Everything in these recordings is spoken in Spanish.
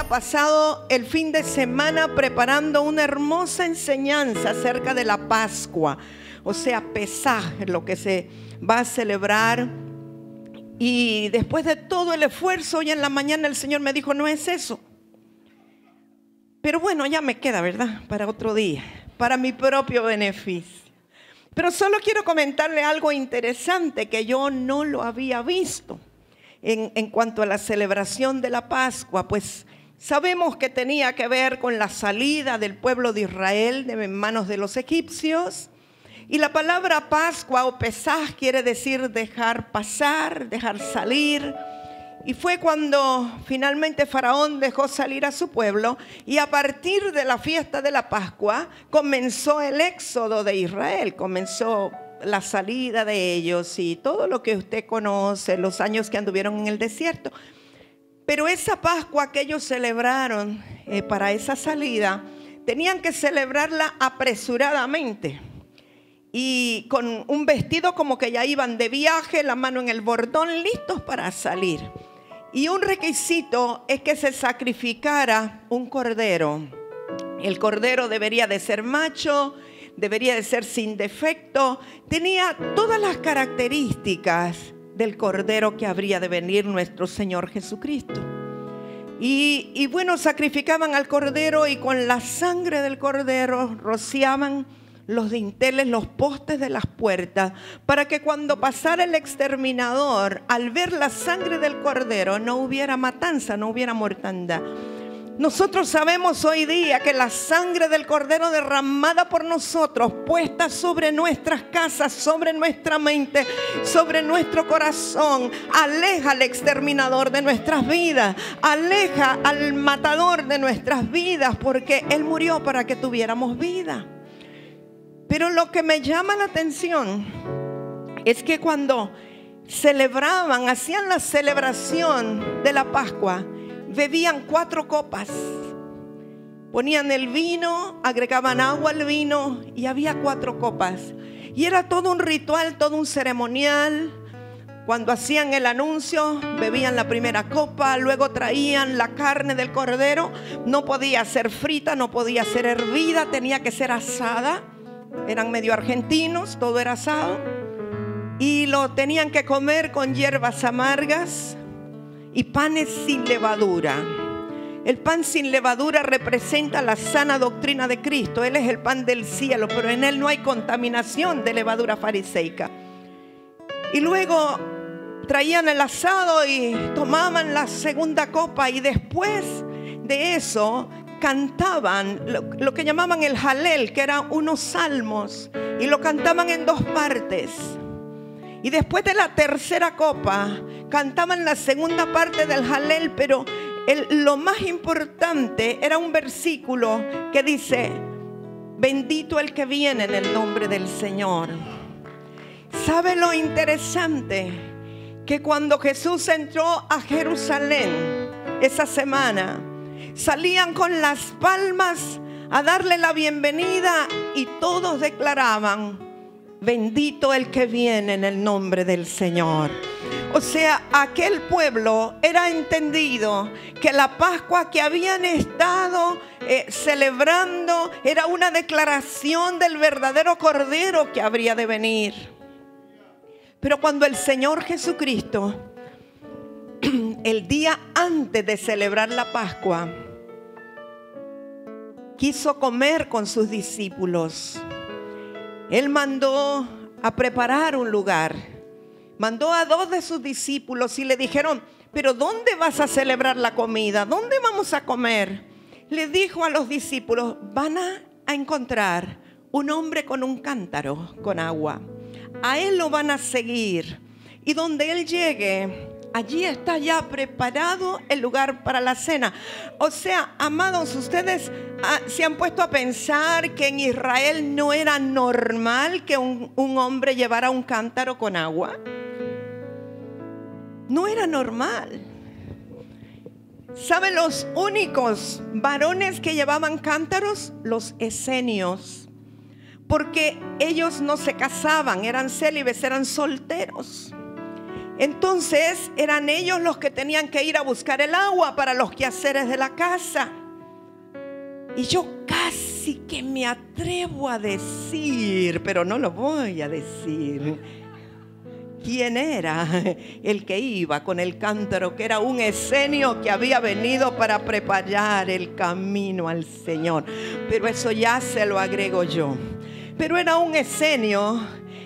pasado el fin de semana preparando una hermosa enseñanza acerca de la Pascua, o sea, Pesaj, lo que se va a celebrar. Y después de todo el esfuerzo, hoy en la mañana el Señor me dijo: no es eso. Pero bueno, ya me queda, ¿verdad? Para otro día, para mi propio beneficio. Pero solo quiero comentarle algo interesante que yo no lo había visto en cuanto a la celebración de la Pascua. Pues sabemos que tenía que ver con la salida del pueblo de Israel de manos de los egipcios. Y la palabra Pascua o Pesaj quiere decir dejar pasar, dejar salir. Y fue cuando finalmente Faraón dejó salir a su pueblo, y a partir de la fiesta de la Pascua comenzó el éxodo de Israel, comenzó la salida de ellos y todo lo que usted conoce, los años que anduvieron en el desierto. Pero esa Pascua que ellos celebraron para esa salida, tenían que celebrarla apresuradamente. Y con un vestido como que ya iban de viaje, la mano en el bordón, listos para salir. Y un requisito es que se sacrificara un cordero. El cordero debería de ser macho, debería de ser sin defecto. Tenía todas las características del cordero que habría de venir nuestro Señor Jesucristo. Y bueno, sacrificaban al cordero y con la sangre del cordero rociaban los dinteles, los postes de las puertas, para que cuando pasara el exterminador, al ver la sangre del cordero, no hubiera matanza, no hubiera mortandad. Nosotros sabemos hoy día que la sangre del cordero derramada por nosotros, puesta sobre nuestras casas, sobre nuestra mente, sobre nuestro corazón, aleja al exterminador de nuestras vidas, aleja al matador de nuestras vidas, porque Él murió para que tuviéramos vida. Pero lo que me llama la atención es que cuando celebraban, hacían la celebración de la Pascua, bebían 4 copas. Ponían el vino, agregaban agua al vino y había 4 copas. Y era todo un ritual, todo un ceremonial. Cuando hacían el anuncio, bebían la primera copa, luego traían la carne del cordero. No podía ser frita, no podía ser hervida, tenía que ser asada. Eran medio argentinos, todo era asado. Y lo tenían que comer con hierbas amargas y panes sin levadura. El pan sin levadura representa la sana doctrina de Cristo. Él es el pan del cielo, pero en Él no hay contaminación de levadura fariseica. Y luego traían el asado y tomaban la segunda copa, y después de eso cantaban lo que llamaban el Jalel, que eran unos salmos, y lo cantaban en 2 partes. Y después de la tercera copa cantaban la segunda parte del Jalel, pero lo más importante era un versículo que dice: bendito el que viene en el nombre del Señor. ¿Sabe lo interesante? Que cuando Jesús entró a Jerusalén esa semana, salían con las palmas a darle la bienvenida y todos declaraban: bendito el que viene en el nombre del Señor. O sea, aquel pueblo era entendido que la Pascua que habían estado celebrando era una declaración del verdadero Cordero que habría de venir. Pero cuando el Señor Jesucristo, el día antes de celebrar la Pascua, quiso comer con sus discípulos, Él mandó a preparar un lugar. Mandó a 2 de sus discípulos y le dijeron: ¿pero dónde vas a celebrar la comida? ¿Dónde vamos a comer? Le dijo a los discípulos: van a encontrar un hombre con un cántaro con agua. A él lo van a seguir. Y donde él llegue, allí está ya preparado el lugar para la cena. O sea, amados, ustedes se han puesto a pensar que en Israel no era normal que un hombre llevara un cántaro con agua. No era normal. ¿Saben los únicos varones que llevaban cántaros? Los esenios. Porque ellos no se casaban, eran célibes, eran solteros. Entonces eran ellos los que tenían que ir a buscar el agua para los quehaceres de la casa. Y yo casi que me atrevo a decir, pero no lo voy a decir, quién era el que iba con el cántaro, que era un escenio que había venido para preparar el camino al Señor. Pero eso ya se lo agrego yo. Pero era un escenio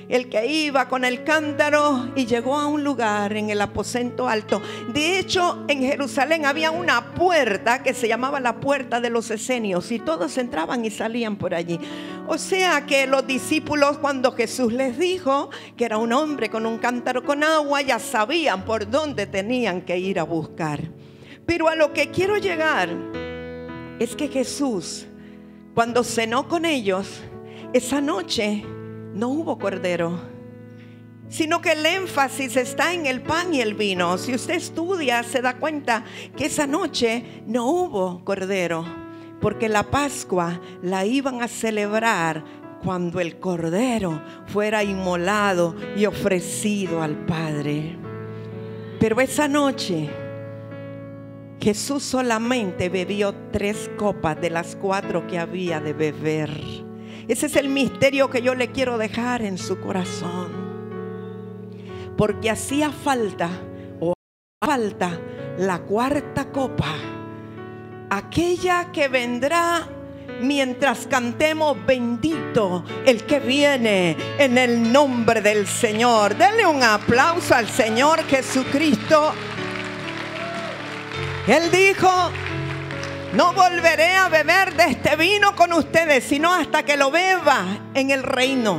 el que iba con el cántaro y llegó a un lugar en el aposento alto. De hecho, en Jerusalén había una puerta que se llamaba la puerta de los esenios, y todos entraban y salían por allí. O sea que los discípulos, cuando Jesús les dijo que era un hombre con un cántaro con agua, ya sabían por dónde tenían que ir a buscar. Pero a lo que quiero llegar es que Jesús, cuando cenó con ellos, esa noche no hubo cordero, sino que el énfasis está en el pan y el vino. Si usted estudia, se da cuenta que esa noche no hubo cordero, porque la Pascua la iban a celebrar cuando el cordero fuera inmolado y ofrecido al Padre. Pero esa noche Jesús solamente bebió 3 copas de las 4 que había de beber. Ese es el misterio que yo le quiero dejar en su corazón. Porque hacía falta la 4ª copa, aquella que vendrá mientras cantemos bendito el que viene en el nombre del Señor. Denle un aplauso al Señor Jesucristo. Él dijo: no volveré a beber de este vino con ustedes, sino hasta que lo beba en el reino.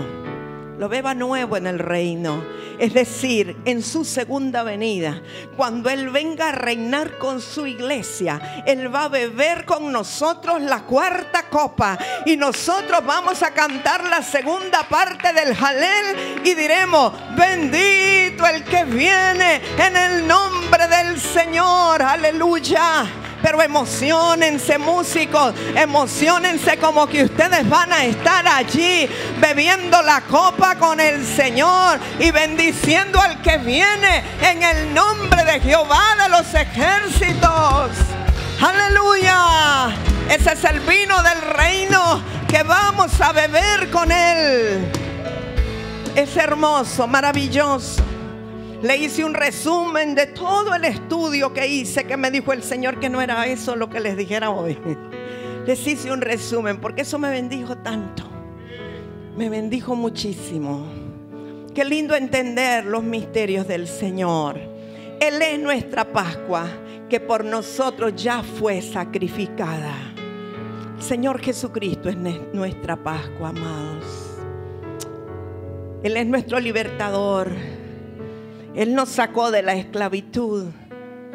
Lo beba nuevo en el reino. Es decir, en su segunda venida. Cuando Él venga a reinar con su iglesia, Él va a beber con nosotros la 4ª copa. Y nosotros vamos a cantar la segunda parte del Jalel y diremos: bendito el que viene en el nombre del Señor. Aleluya. Pero emociónense, músicos, emociónense como que ustedes van a estar allí bebiendo la copa con el Señor y bendiciendo al que viene en el nombre de Jehová de los ejércitos. ¡Aleluya! Ese es el vino del reino que vamos a beber con Él. Es hermoso, maravilloso. Le hice un resumen de todo el estudio que hice, que me dijo el Señor que no era eso lo que les dijera hoy. Les hice un resumen porque eso me bendijo tanto. Me bendijo muchísimo. Qué lindo entender los misterios del Señor. Él es nuestra Pascua, que por nosotros ya fue sacrificada. El Señor Jesucristo es nuestra Pascua, amados. Él es nuestro libertador. Él nos sacó de la esclavitud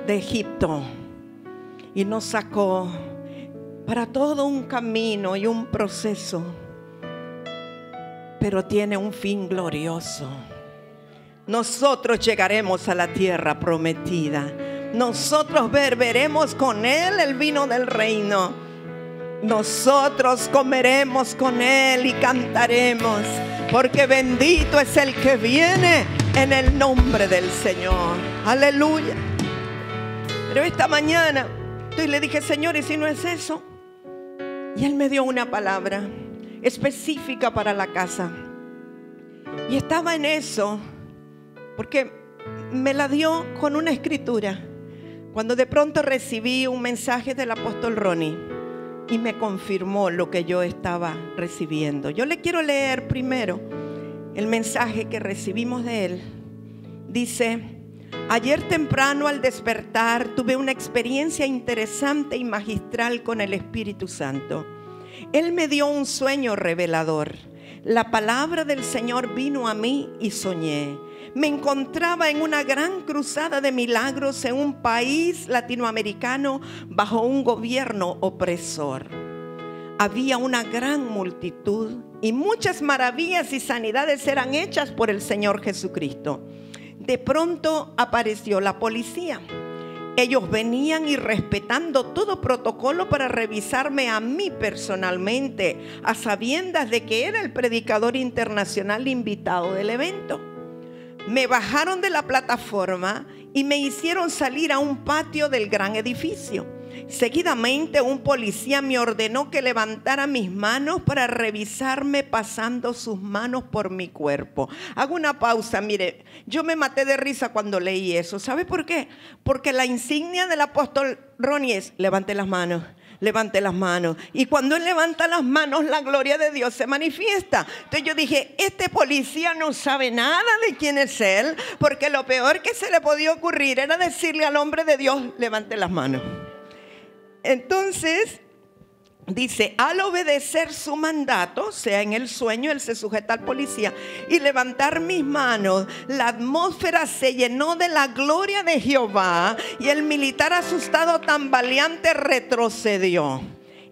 de Egipto y nos sacó para todo un camino y un proceso, pero tiene un fin glorioso. Nosotros llegaremos a la tierra prometida. Nosotros beberemos con Él el vino del reino. Nosotros comeremos con Él y cantaremos, porque bendito es el que viene en el nombre del Señor. Aleluya. Pero esta mañana le dije: Señor, ¿y si no es eso? Y Él me dio una palabra específica para la casa. Y estaba en eso porque me la dio con una escritura, cuando de pronto recibí un mensaje del apóstol Ronnie y me confirmó lo que yo estaba recibiendo. Yo le quiero leer primero el mensaje que recibimos de él. Dice: ayer temprano al despertar tuve una experiencia interesante y magistral con el Espíritu Santo. Él me dio un sueño revelador. La palabra del Señor vino a mí y soñé. Me encontraba en una gran cruzada de milagros en un país latinoamericano bajo un gobierno opresor. Había una gran multitud y muchas maravillas y sanidades eran hechas por el Señor Jesucristo. De pronto apareció la policía. Ellos venían y respetando todo protocolo para revisarme a mí personalmente, a sabiendas de que era el predicador internacional invitado del evento. Me bajaron de la plataforma y me hicieron salir a un patio del gran edificio. Seguidamente un policía me ordenó que levantara mis manos para revisarme, pasando sus manos por mi cuerpo. Hago una pausa, mire, yo me maté de risa cuando leí eso. ¿Sabe por qué? Porque la insignia del apóstol Ronnie es: levante las manos. Levante las manos. Y cuando él levanta las manos, la gloria de Dios se manifiesta. Entonces yo dije, este policía no sabe nada de quién es él, porque lo peor que se le podía ocurrir era decirle al hombre de Dios: levante las manos. Entonces dice, al obedecer su mandato, o sea, en el sueño él se sujeta al policía, y levantar mis manos, la atmósfera se llenó de la gloria de Jehová, y el militar, asustado, tambaleante, retrocedió.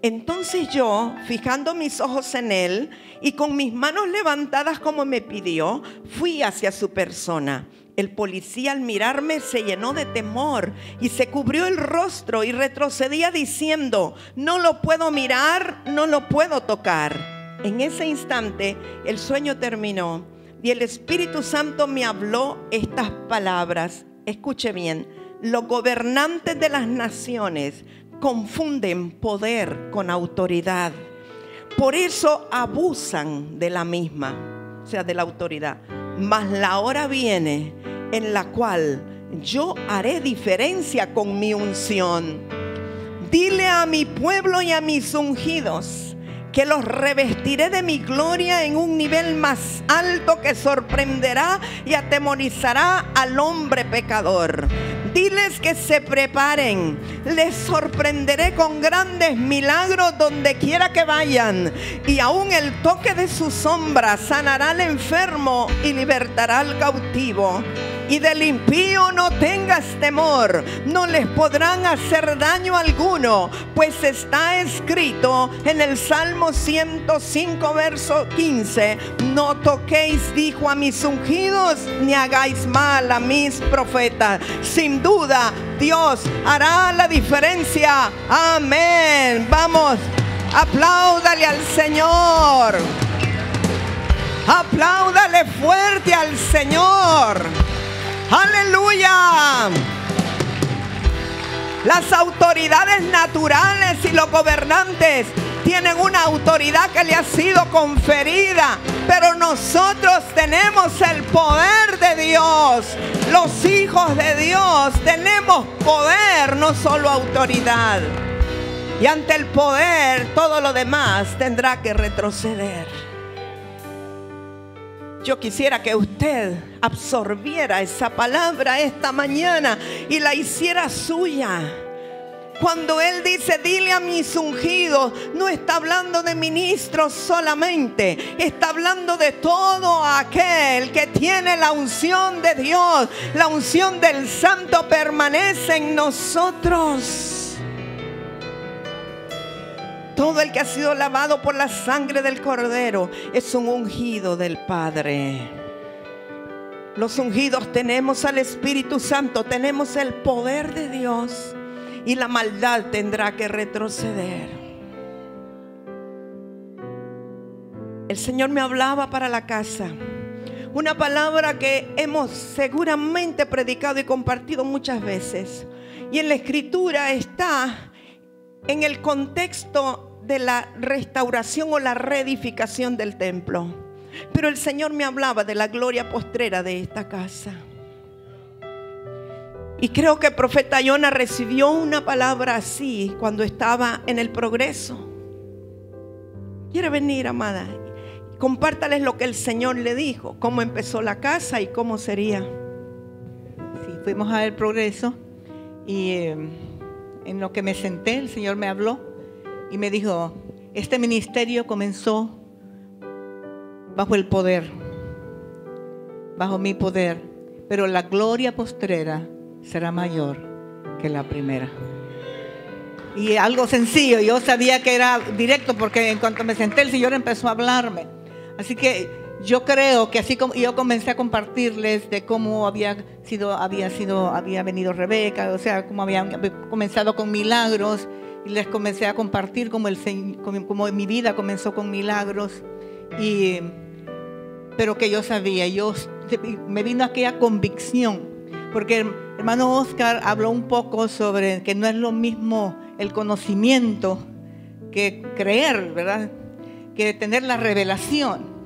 Entonces yo, fijando mis ojos en él y con mis manos levantadas como me pidió, fui hacia su persona. El policía, al mirarme, se llenó de temor y se cubrió el rostro y retrocedía diciendo: no lo puedo mirar, no lo puedo tocar. En ese instante el sueño terminó y el Espíritu Santo me habló estas palabras. Escuche bien: los gobernantes de las naciones confunden poder con autoridad. Por eso abusan de la misma, o sea, de la autoridad. Mas la hora viene en la cual yo haré diferencia con mi unción. Dile a mi pueblo y a mis ungidos que los revestiré de mi gloria en un nivel más alto que sorprenderá y atemorizará al hombre pecador. Diles que se preparen, les sorprenderé con grandes milagros donde quiera que vayan, y aún el toque de su sombra sanará al enfermo y libertará al cautivo. Y del impío no tengas temor, no les podrán hacer daño alguno, pues está escrito en el Salmo 105, verso 15: no toquéis, dijo, a mis ungidos, ni hagáis mal a mis profetas. Sin duda, Dios hará la diferencia. Amén. Vamos, apláudale al Señor. Apláudale fuerte al Señor. ¡Aleluya! Las autoridades naturales y los gobernantes tienen una autoridad que le ha sido conferida, pero nosotros tenemos el poder de Dios. Los hijos de Dios tenemos poder, no solo autoridad. Y ante el poder, todo lo demás tendrá que retroceder. Yo quisiera que usted absorbiera esa palabra esta mañana y la hiciera suya. Cuando él dice: dile a mis ungidos, no está hablando de ministros solamente, está hablando de todo aquel que tiene la unción de Dios. La unción del Santo permanece en nosotros. Todo el que ha sido lavado por la sangre del Cordero es un ungido del Padre. Los ungidos tenemos al Espíritu Santo, tenemos el poder de Dios, y la maldad tendrá que retroceder. El Señor me hablaba para la casa, una palabra que hemos seguramente predicado y compartido muchas veces, y en la Escritura está en el contexto de la restauración o la reedificación del templo. Pero el Señor me hablaba de la gloria postrera de esta casa. Y creo que el profeta Jonás recibió una palabra así cuando estaba en el progreso. ¿Quiere venir, amada? Compártales lo que el Señor le dijo, cómo empezó la casa y cómo sería. Sí, fuimos al progreso y en lo que me senté, el Señor me habló y me dijo: este ministerio comenzó bajo el poder, bajo mi poder, pero la gloria postrera será mayor que la primera. Y algo sencillo, yo sabía que era directo, porque en cuanto me senté el Señor empezó a hablarme. Así que yo creo que así como yo comencé a compartirles de cómo había venido Rebeca, o sea, cómo había comenzado con milagros, y les comencé a compartir como mi vida comenzó con milagros, pero que yo sabía, yo me vino aquella convicción, porque el hermano Oscar habló un poco sobre que no es lo mismo el conocimiento que creer, ¿verdad? Que tener la revelación.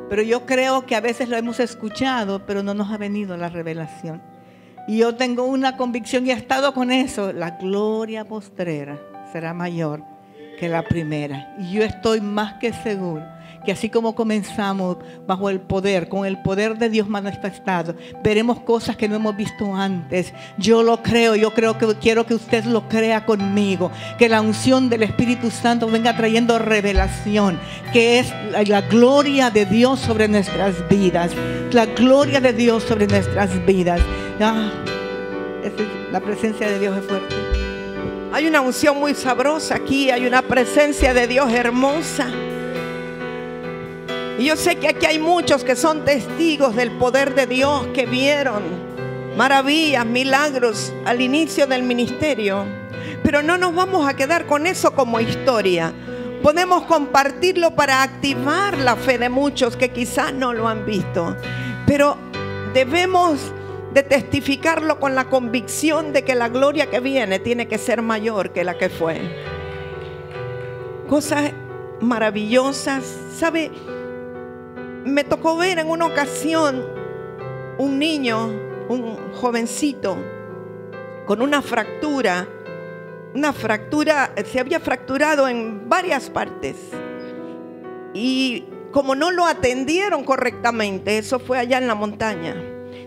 Pero yo creo que a veces lo hemos escuchado, pero no nos ha venido la revelación. Y yo tengo una convicción y he estado con eso: la gloria postrera será mayor que la primera. Y yo estoy más que seguro que así como comenzamos bajo el poder, con el poder de Dios manifestado, veremos cosas que no hemos visto antes. Yo lo creo, quiero que usted lo crea conmigo, que la unción del Espíritu Santo venga trayendo revelación, que es la gloria de Dios sobre nuestras vidas, la gloria de Dios sobre nuestras vidas. La presencia de Dios es fuerte. Hay una unción muy sabrosa aquí, hay una presencia de Dios hermosa. Y yo sé que aquí hay muchos que son testigos del poder de Dios, que vieron maravillas, milagros al inicio del ministerio. Pero no nos vamos a quedar con eso como historia. Podemos compartirlo para activar la fe de muchos que quizás no lo han visto. Pero debemos de testificarlo con la convicción de que la gloria que viene tiene que ser mayor que la que fue. Cosas maravillosas. ¿Sabe? Me tocó ver en una ocasión un niño, un jovencito, con una fractura. Se había fracturado en varias partes. Y como no lo atendieron correctamente, eso fue allá en la montaña,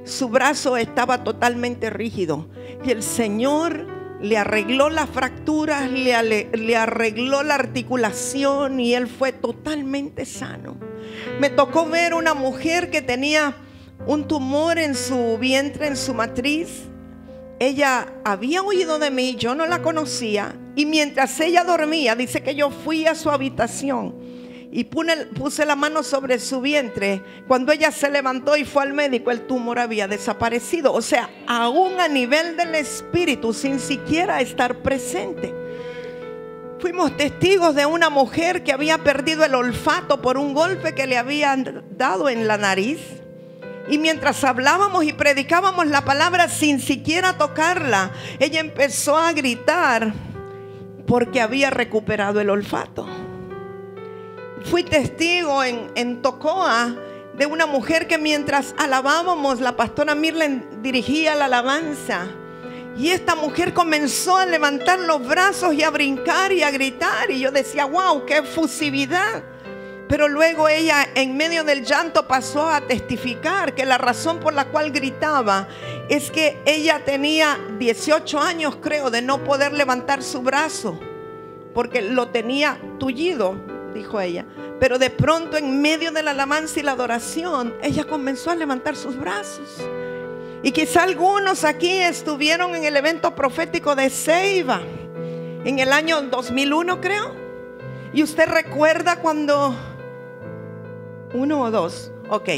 su brazo estaba totalmente rígido. Y el Señor le arregló las fracturas, le arregló la articulación y él fue totalmente sano. Me tocó ver una mujer que tenía un tumor en su vientre, en su matriz. Ella había oído de mí, yo no la conocía, y mientras ella dormía, dice que yo fui a su habitación y puse la mano sobre su vientre. Cuando ella se levantó y fue al médico, el tumor había desaparecido. O sea, aún a nivel del espíritu, sin siquiera estar presente. Fuimos testigos de una mujer que había perdido el olfato por un golpe que le habían dado en la nariz. Y mientras hablábamos y predicábamos la palabra sin siquiera tocarla, ella empezó a gritar porque había recuperado el olfato. Fui testigo en Tocoa de una mujer que mientras alabábamos, la pastora Mirlen dirigía la alabanza. Y esta mujer comenzó a levantar los brazos y a brincar y a gritar. Y yo decía, wow, qué efusividad. Pero luego ella, en medio del llanto, pasó a testificar que la razón por la cual gritaba es que ella tenía 18 años, creo, de no poder levantar su brazo, porque lo tenía tullido, dijo ella. Pero de pronto, en medio de la alabanza y la adoración, ella comenzó a levantar sus brazos. Y quizá algunos aquí estuvieron en el evento profético de Ceiba en el año 2001, creo. Y usted recuerda cuando... ¿1 o 2? Ok,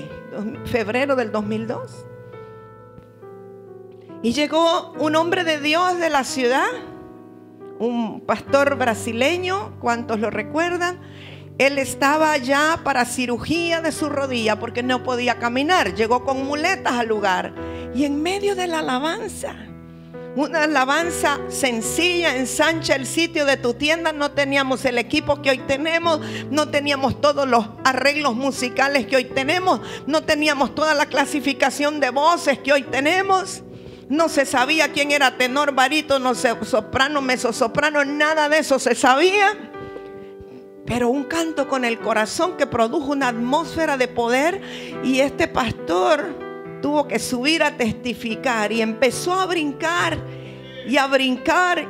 febrero del 2002. Y llegó un hombre de Dios de la ciudad, un pastor brasileño, ¿cuántos lo recuerdan? Él estaba ya para cirugía de su rodilla porque no podía caminar. Llegó con muletas al lugar. Y en medio de la alabanza, una alabanza sencilla, ensancha el sitio de tu tienda. No teníamos el equipo que hoy tenemos, no teníamos todos los arreglos musicales que hoy tenemos, no teníamos toda la clasificación de voces que hoy tenemos. No se sabía quién era tenor, barítono, soprano, mezzosoprano, nada de eso se sabía. Pero un canto con el corazón que produjo una atmósfera de poder. Y este pastor tuvo que subir a testificar y empezó a brincar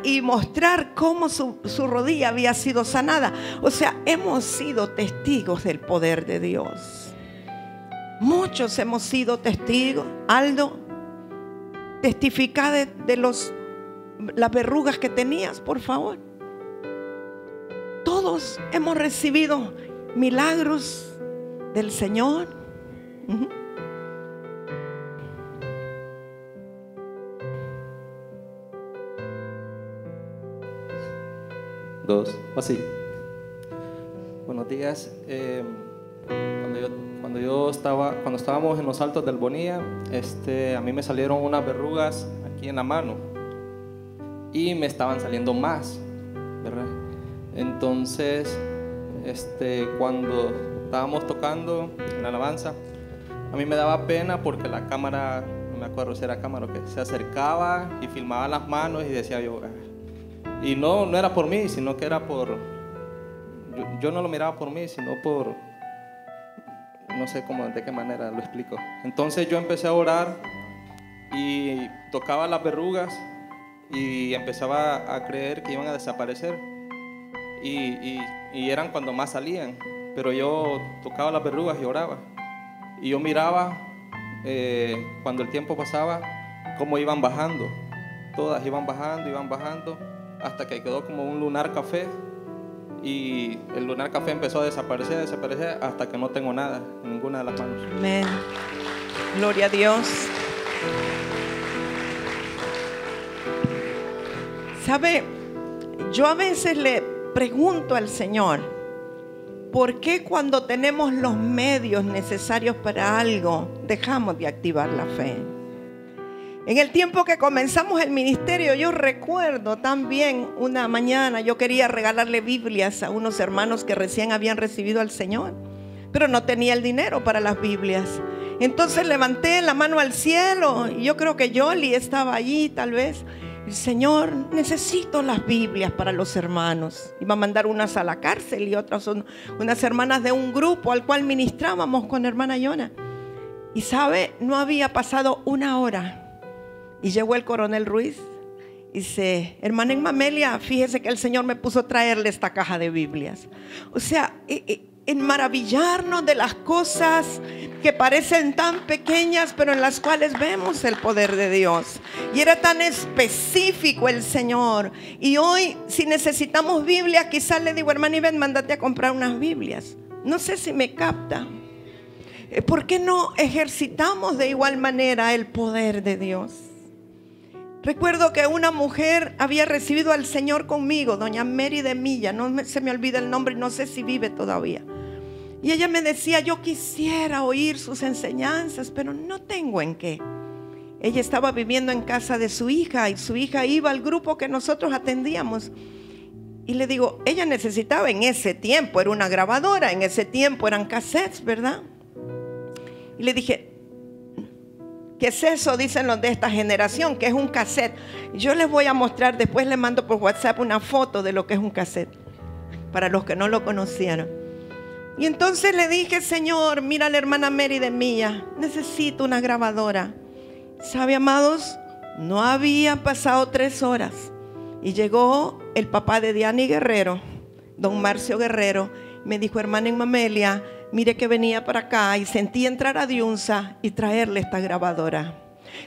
y mostrar cómo su rodilla había sido sanada. O sea, hemos sido testigos del poder de Dios. Muchos hemos sido testigos. Aldo, testifica de las verrugas que tenías, por favor. Todos hemos recibido milagros del Señor. Dos, así. Buenos días. Cuando estábamos en los altos del Bonilla, a mí me salieron unas verrugas aquí en la mano y me estaban saliendo más, ¿verdad? Entonces, cuando estábamos tocando en la alabanza, a mí me daba pena porque la cámara, no me acuerdo si era cámara o qué, se acercaba y filmaba las manos y decía yo, y no era por mí, sino que era por, yo no lo miraba por mí, sino por, no sé de qué manera lo explico. Entonces yo empecé a orar y tocaba las verrugas y empezaba a creer que iban a desaparecer y eran cuando más salían, pero yo tocaba las verrugas y oraba y yo miraba cuando el tiempo pasaba cómo iban bajando, todas iban bajando hasta que quedó como un lunar café. Y el lunar café empezó a desaparecer hasta que no tengo nada en ninguna de las manos. Amén. Gloria a Dios. ¿Sabe? Yo a veces le pregunto al Señor, ¿por qué cuando tenemos los medios necesarios para algo dejamos de activar la fe? En el tiempo que comenzamos el ministerio, yo recuerdo también una mañana, yo quería regalarle Biblias a unos hermanos que recién habían recibido al Señor, pero no tenía el dinero para las Biblias. Entonces levanté la mano al cielo y yo creo que Yoli estaba allí tal vez. El Señor, necesito las Biblias para los hermanos. Iba a mandar unas a la cárcel y otras son unas hermanas de un grupo al cual ministrábamos con hermana Yona. Y sabe, no había pasado una hora y llegó el coronel Ruiz y dice, hermana Mamelia, fíjese que el Señor me puso a traerle esta caja de Biblias. O sea, en maravillarnos de las cosas que parecen tan pequeñas, pero en las cuales vemos el poder de Dios. Y era tan específico el Señor. Y hoy, si necesitamos Biblias, quizás le digo, hermana Ivette, mándate a comprar unas Biblias. No sé si me capta. ¿Por qué no ejercitamos de igual manera el poder de Dios? Recuerdo que una mujer había recibido al Señor conmigo, doña Mary de Milla, se me olvida el nombre, no sé si vive todavía. Y ella me decía, yo quisiera oír sus enseñanzas, pero no tengo en qué. Ella estaba viviendo en casa de su hija y su hija iba al grupo que nosotros atendíamos. Y le digo, ella necesitaba en ese tiempo, era una grabadora, en ese tiempo eran cassettes, ¿verdad? Y le dije, ¿qué es eso? Dicen los de esta generación, que es un cassette. Yo les voy a mostrar, después les mando por WhatsApp una foto de lo que es un cassette, para los que no lo conocieron. Y entonces le dije, Señor, mira a la hermana Mary de Milla, necesito una grabadora. ¿Sabe, amados? No había pasado 3 horas y llegó el papá de Diana Guerrero, don Marcio Guerrero. Me dijo, hermana Mamelia, mire que venía para acá y sentí entrar a Diunza y traerle esta grabadora.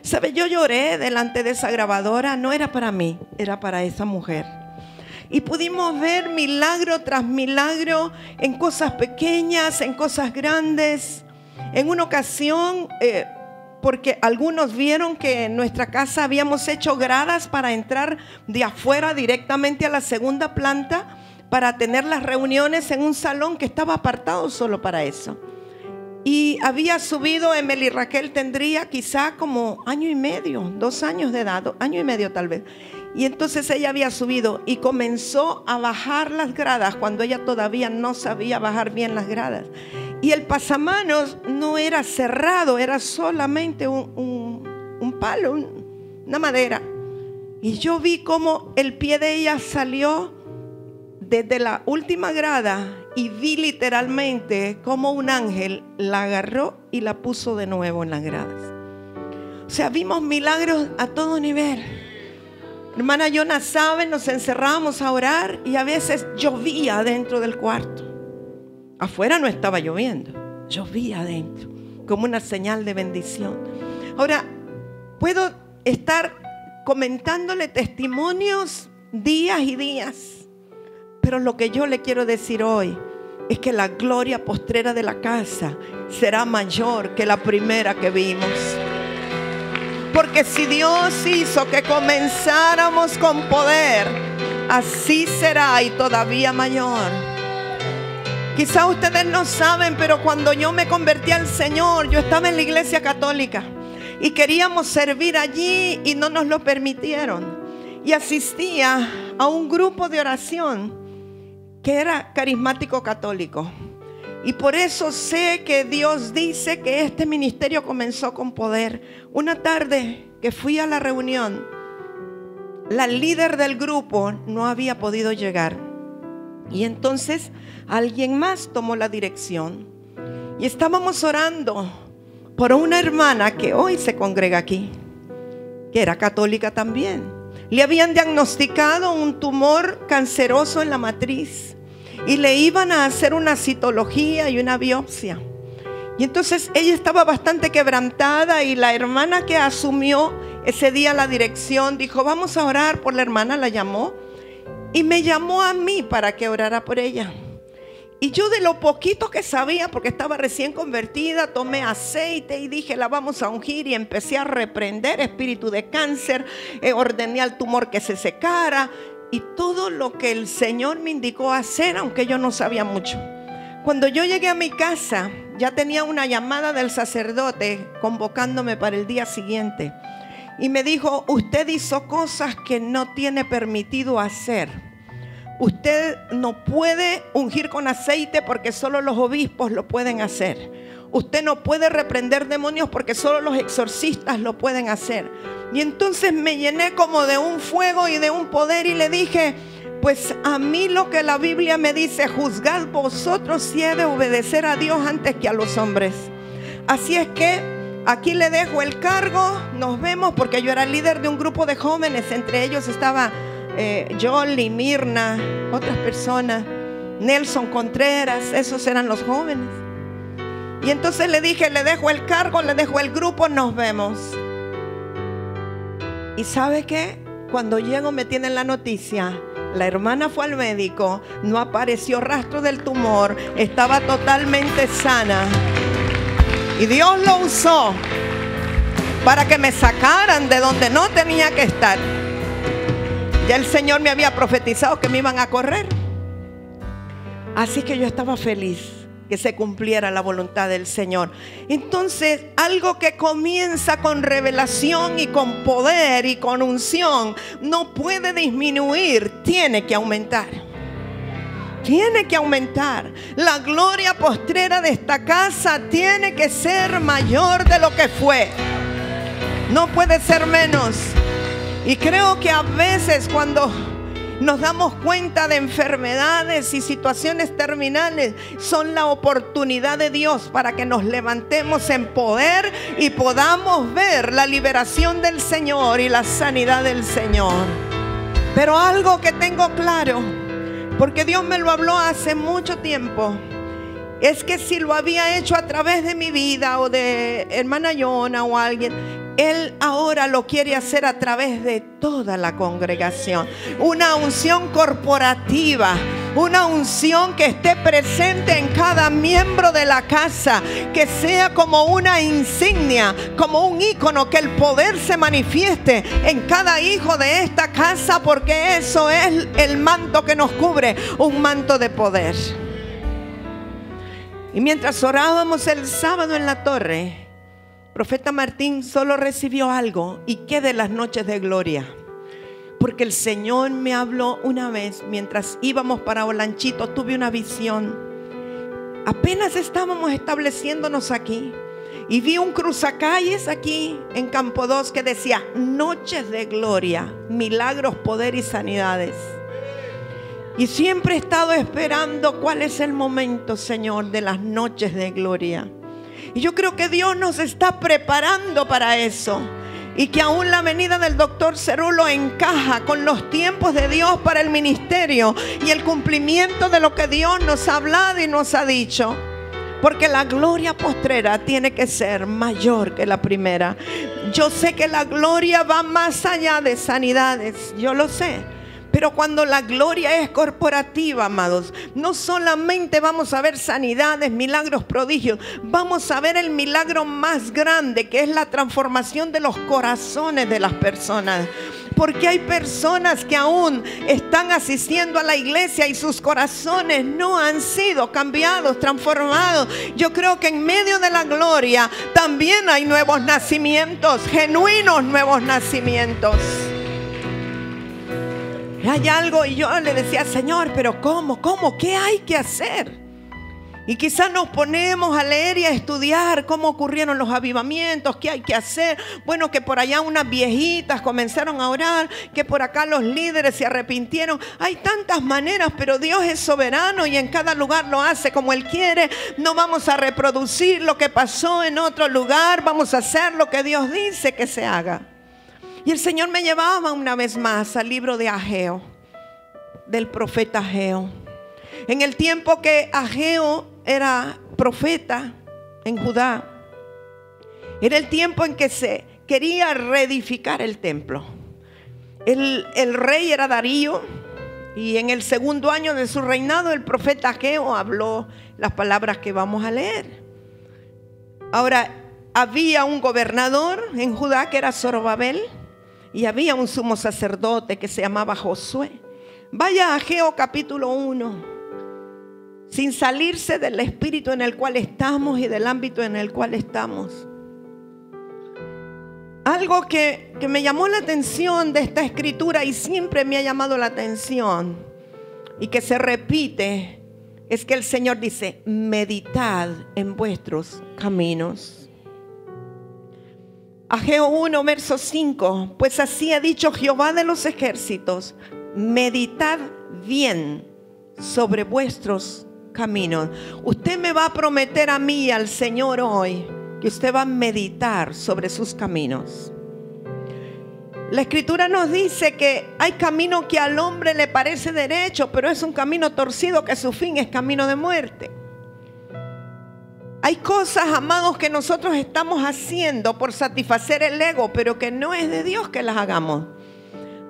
¿Sabe? Yo lloré delante de esa grabadora. No era para mí, era para esa mujer. Y pudimos ver milagro tras milagro en cosas pequeñas, en cosas grandes. En una ocasión, porque algunos vieron que en nuestra casa habíamos hecho gradas para entrar de afuera directamente a la segunda planta, para tener las reuniones en un salón que estaba apartado solo para eso. Y había subido, Emily Raquel tendría quizá como 1 año y medio, 2 años de edad, 1 año y medio tal vez. Y entonces ella había subido y comenzó a bajar las gradas cuando ella todavía no sabía bajar bien las gradas. Y el pasamanos no era cerrado, era solamente un palo, una madera. Y yo vi cómo el pie de ella salió desde la última grada y vi literalmente cómo un ángel la agarró y la puso de nuevo en las gradas. O sea, vimos milagros a todo nivel. Hermana Yona sabe, nos encerrábamos a orar y a veces llovía dentro del cuarto. Afuera no estaba lloviendo, llovía adentro, como una señal de bendición. Ahora, puedo estar comentándole testimonios días y días, pero lo que yo le quiero decir hoy es que la gloria postrera de la casa será mayor que la primera que vimos. Porque si Dios hizo que comenzáramos con poder, así será y todavía mayor. Quizá ustedes no saben, pero cuando yo me convertí al Señor, yo estaba en la iglesia católica y queríamos servir allí y no nos lo permitieron. Y asistía a un grupo de oración que era carismático católico. Y por eso sé que Dios dice que este ministerio comenzó con poder. Una tarde que fui a la reunión, la líder del grupo no había podido llegar. Y entonces alguien más tomó la dirección. Y estábamos orando por una hermana que hoy se congrega aquí, que era católica también. Le habían diagnosticado un tumor canceroso en la matriz y le iban a hacer una citología y una biopsia. Y entonces ella estaba bastante quebrantada, y la hermana que asumió ese día la dirección dijo: vamos a orar por la hermana. La llamó y me llamó a mí para que orara por ella. Y yo, de lo poquito que sabía, porque estaba recién convertida, tomé aceite y dije: la vamos a ungir. Y empecé a reprender espíritu de cáncer, ordené al tumor que se secara y todo lo que el Señor me indicó hacer, aunque yo no sabía mucho. Cuando yo llegué a mi casa, ya tenía una llamada del sacerdote convocándome para el día siguiente. Y me dijo: usted hizo cosas que no tiene permitido hacer. Usted no puede ungir con aceite porque solo los obispos lo pueden hacer. Usted no puede reprender demonios porque solo los exorcistas lo pueden hacer. Y entonces me llené como de un fuego y de un poder, y le dije: pues a mí lo que la Biblia me dice: juzgad vosotros si he de obedecer a Dios antes que a los hombres. Así es que aquí le dejo el cargo, nos vemos, porque yo era líder de un grupo de jóvenes. Entre ellos estaba Jolie, Mirna, otras personas, Nelson Contreras, esos eran los jóvenes. Y entonces le dije: le dejo el cargo, le dejo el grupo, nos vemos. ¿Y sabe qué? Cuando llego me tienen la noticia: la hermana fue al médico, no apareció rastro del tumor, estaba totalmente sana. Y Dios lo usó para que me sacaran de donde no tenía que estar. Ya el Señor me había profetizado que me iban a correr. Así que yo estaba feliz que se cumpliera la voluntad del Señor. Entonces, algo que comienza con revelación y con poder y con unción no puede disminuir, tiene que aumentar. Tiene que aumentar. La gloria postrera de esta casa tiene que ser mayor de lo que fue. No puede ser menos. Y creo que a veces, cuando nos damos cuenta de enfermedades y situaciones terminales, son la oportunidad de Dios para que nos levantemos en poder y podamos ver la liberación del Señor y la sanidad del Señor. Pero algo que tengo claro, porque Dios me lo habló hace mucho tiempo, es que si lo había hecho a través de mi vida o de hermana Yona o alguien, Él ahora lo quiere hacer a través de toda la congregación. Una unción corporativa, una unción que esté presente en cada miembro de la casa, que sea como una insignia, como un ícono, que el poder se manifieste en cada hijo de esta casa, porque eso es el manto que nos cubre, un manto de poder. Y mientras orábamos el sábado en la torre, Profeta Martín solo recibió algo, y qué de las noches de gloria. Porque el Señor me habló una vez mientras íbamos para Olanchito, tuve una visión. Apenas estábamos estableciéndonos aquí y vi un cruzacalles aquí en Campo 2 que decía: noches de gloria, milagros, poder y sanidades. Y siempre he estado esperando cuál es el momento, Señor, de las noches de gloria. Y yo creo que Dios nos está preparando para eso, y que aún la venida del doctor Cerulo encaja con los tiempos de Dios para el ministerio y el cumplimiento de lo que Dios nos ha hablado y nos ha dicho. Porque la gloria postrera tiene que ser mayor que la primera. Yo sé que la gloria va más allá de sanidades, yo lo sé. Pero cuando la gloria es corporativa, amados, no solamente vamos a ver sanidades, milagros, prodigios, vamos a ver el milagro más grande, que es la transformación de los corazones de las personas. Porque hay personas que aún están asistiendo a la iglesia y sus corazones no han sido cambiados, transformados. Yo creo que en medio de la gloria también hay nuevos nacimientos, genuinos nuevos nacimientos. Hay algo, y yo le decía, Señor, pero ¿cómo? ¿Qué hay que hacer? Y quizás nos ponemos a leer y a estudiar cómo ocurrieron los avivamientos, qué hay que hacer. Bueno, que por allá unas viejitas comenzaron a orar, que por acá los líderes se arrepintieron. Hay tantas maneras, pero Dios es soberano y en cada lugar lo hace como Él quiere. No vamos a reproducir lo que pasó en otro lugar, vamos a hacer lo que Dios dice que se haga. Y el Señor me llevaba una vez más al libro de Ageo, del profeta Ageo. En el tiempo que Ageo era profeta en Judá, era el tiempo en que se quería reedificar el templo. El rey era Darío, y en el segundo año de su reinado el profeta Ageo habló las palabras que vamos a leer. Ahora, había un gobernador en Judá que era Zorobabel, y había un sumo sacerdote que se llamaba Josué. Vaya a Ageo capítulo 1. Sin salirse del espíritu en el cual estamos y del ámbito en el cual estamos. Algo que me llamó la atención de esta escritura, y siempre me ha llamado la atención, y que se repite, es que el Señor dice: meditad en vuestros caminos. Ageo 1, verso 5. Pues así ha dicho Jehová de los ejércitos: meditad bien sobre vuestros caminos. Usted me va a prometer a mí y al Señor hoy que usted va a meditar sobre sus caminos. La escritura nos dice que hay camino que al hombre le parece derecho, pero es un camino torcido, que su fin es camino de muerte. Hay cosas, amados, que nosotros estamos haciendo por satisfacer el ego, pero que no es de Dios que las hagamos.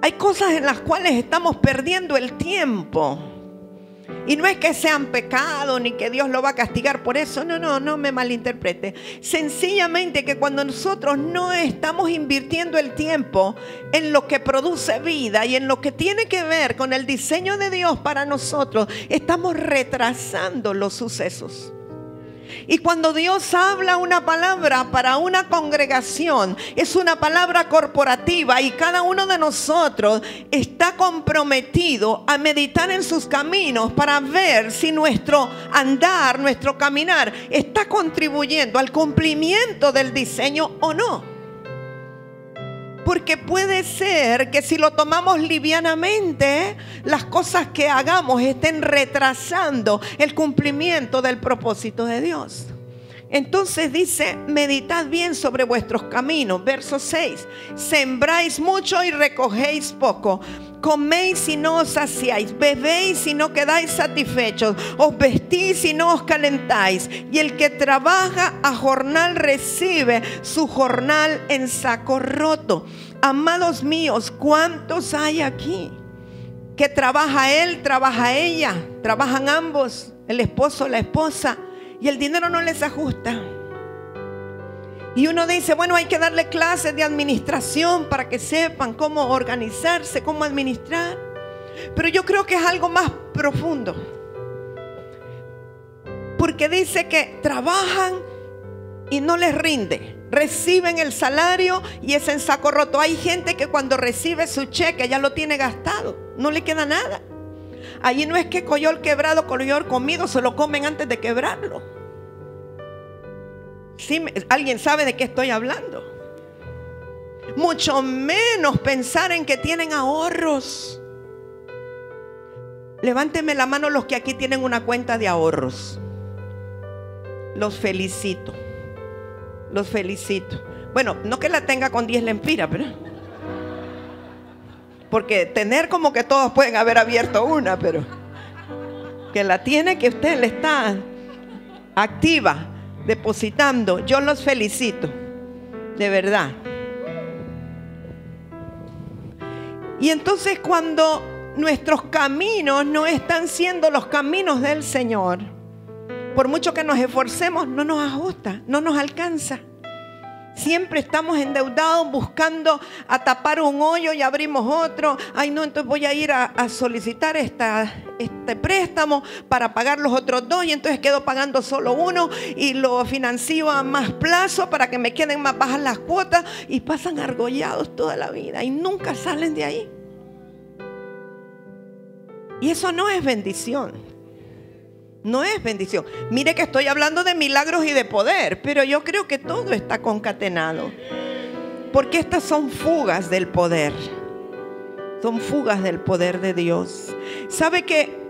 Hay cosas en las cuales estamos perdiendo el tiempo. Y no es que sean pecado ni que Dios lo va a castigar por eso. No me malinterprete. Sencillamente que cuando nosotros no estamos invirtiendo el tiempo en lo que produce vida y en lo que tiene que ver con el diseño de Dios para nosotros, estamos retrasando los sucesos. Y cuando Dios habla una palabra para una congregación, es una palabra corporativa, y cada uno de nosotros está comprometido a meditar en sus caminos para ver si nuestro andar, nuestro caminar está contribuyendo al cumplimiento del diseño o no. Porque puede ser que si lo tomamos livianamente, las cosas que hagamos estén retrasando el cumplimiento del propósito de Dios. Entonces dice: meditad bien sobre vuestros caminos. Verso 6. Sembráis mucho y recogéis poco. Coméis y no os saciáis, bebéis y no quedáis satisfechos, os vestís y no os calentáis. Y el que trabaja a jornal recibe su jornal en saco roto. Amados míos, ¿cuántos hay aquí que trabaja él, trabaja ella, trabajan ambos, el esposo, la esposa, y el dinero no les ajusta? Y uno dice: bueno, hay que darle clases de administración para que sepan cómo organizarse, cómo administrar. Pero yo creo que es algo más profundo. Porque dice que trabajan y no les rinde. Reciben el salario y es en saco roto. Hay gente que cuando recibe su cheque ya lo tiene gastado, no le queda nada. Allí no es que coyol quebrado, coyol comido, se lo comen antes de quebrarlo. ¿Sí? ¿Alguien sabe de qué estoy hablando? Mucho menos pensar en que tienen ahorros. Levánteme la mano los que aquí tienen una cuenta de ahorros. Los felicito. Los felicito. Bueno, no que la tenga con 10 lempiras, pero porque tener, como que todos pueden haber abierto una, pero que la tiene, que usted le está activa, depositando. Yo los felicito, de verdad. Y entonces, cuando nuestros caminos no están siendo los caminos del Señor, por mucho que nos esforcemos, no nos ajusta, no nos alcanza. Siempre estamos endeudados buscando a tapar un hoyo y abrimos otro. Ay, no, entonces voy a ir a solicitar este préstamo para pagar los otros dos y entonces quedo pagando solo uno y lo financio a más plazo para que me queden más bajas las cuotas, y pasan argollados toda la vida y nunca salen de ahí. Y eso no es bendición. No es bendición. Mire que estoy hablando de milagros y de poder, pero yo creo que todo está concatenado. Porque estas son fugas del poder. Son fugas del poder de Dios. ¿Sabe que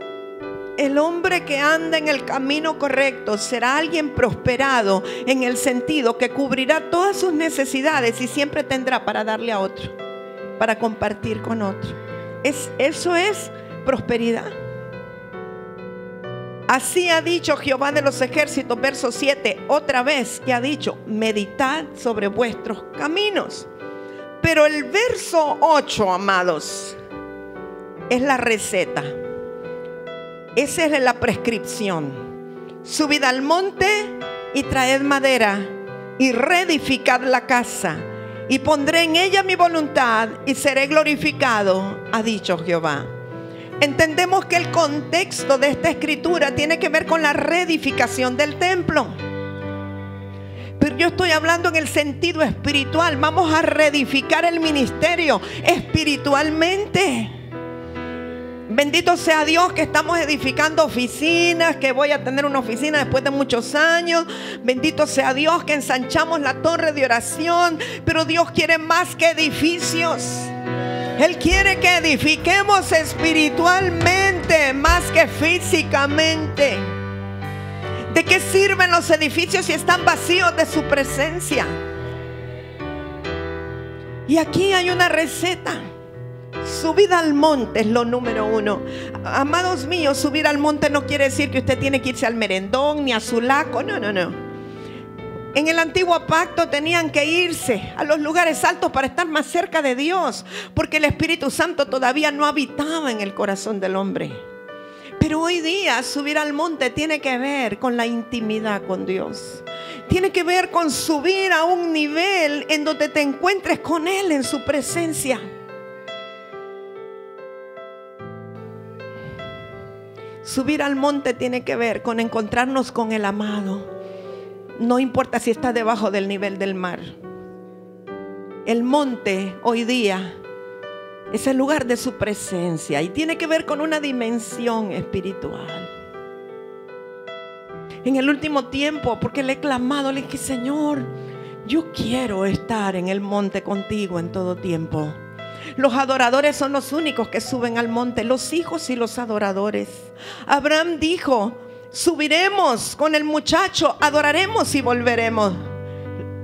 el hombre que anda en el camino correcto será alguien prosperado, en el sentido que cubrirá todas sus necesidades y siempre tendrá para darle a otro, para compartir con otro? Eso es prosperidad. Así ha dicho Jehová de los ejércitos, verso 7, otra vez que ha dicho: meditad sobre vuestros caminos. Pero el verso 8, amados, es la receta. Esa es la prescripción. Subid al monte y traed madera y reedificad la casa, y pondré en ella mi voluntad y seré glorificado, ha dicho Jehová. Entendemos que el contexto de esta escritura tiene que ver con la reedificación del templo. Pero yo estoy hablando en el sentido espiritual. Vamos a reedificar el ministerio espiritualmente. Bendito sea Dios que estamos edificando oficinas, que voy a tener una oficina después de muchos años. Bendito sea Dios que ensanchamos la torre de oración. Pero Dios quiere más que edificios. Él quiere que edifiquemos espiritualmente más que físicamente. ¿De qué sirven los edificios si están vacíos de su presencia? Y aquí hay una receta. Subir al monte es lo número uno. Amados míos, subir al monte no quiere decir que usted tiene que irse al merendón ni a Sulaco. No, no, no. En el antiguo pacto tenían que irse a los lugares altos para estar más cerca de Dios, porque el Espíritu Santo todavía no habitaba en el corazón del hombre. Pero hoy día subir al monte tiene que ver con la intimidad con Dios. Tiene que ver con subir a un nivel en donde te encuentres con Él en su presencia. Subir al monte tiene que ver con encontrarnos con el amado. No importa si está debajo del nivel del mar. El monte hoy día es el lugar de su presencia y tiene que ver con una dimensión espiritual. En el último tiempo, porque le he clamado, le dije: Señor, yo quiero estar en el monte contigo en todo tiempo. Los adoradores son los únicos que suben al monte, los hijos y los adoradores. Abraham dijo: subiremos con el muchacho, adoraremos y volveremos.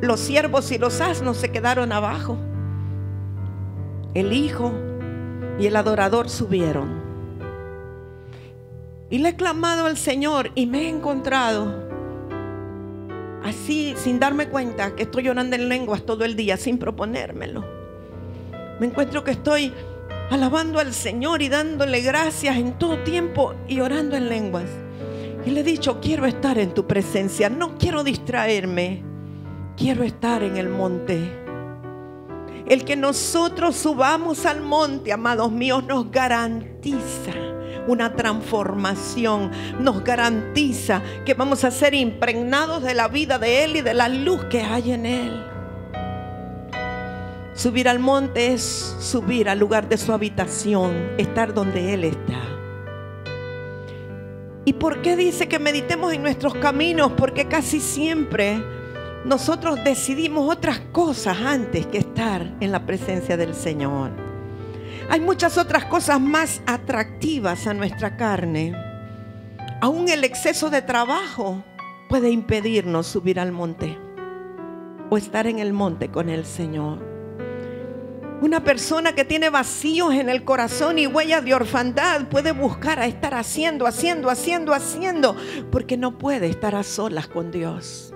Los siervos y los asnos se quedaron abajo. El hijo y el adorador subieron. Y le he clamado al Señor y me he encontrado así, sin darme cuenta, que estoy orando en lenguas todo el día sin proponérmelo. Me encuentro que estoy alabando al Señor y dándole gracias en todo tiempo y orando en lenguas. Y le he dicho: quiero estar en tu presencia, no quiero distraerme, quiero estar en el monte. El que nosotros subamos al monte, amados míos, nos garantiza una transformación, nos garantiza que vamos a ser impregnados de la vida de Él y de la luz que hay en Él. Subir al monte es subir al lugar de su habitación, estar donde Él está. ¿Y por qué dice que meditemos en nuestros caminos? Porque casi siempre nosotros decidimos otras cosas antes que estar en la presencia del Señor. Hay muchas otras cosas más atractivas a nuestra carne. Aún el exceso de trabajo puede impedirnos subir al monte o estar en el monte con el Señor. Una persona que tiene vacíos en el corazón y huellas de orfandad puede buscar a estar haciendo, porque no puede estar a solas con Dios.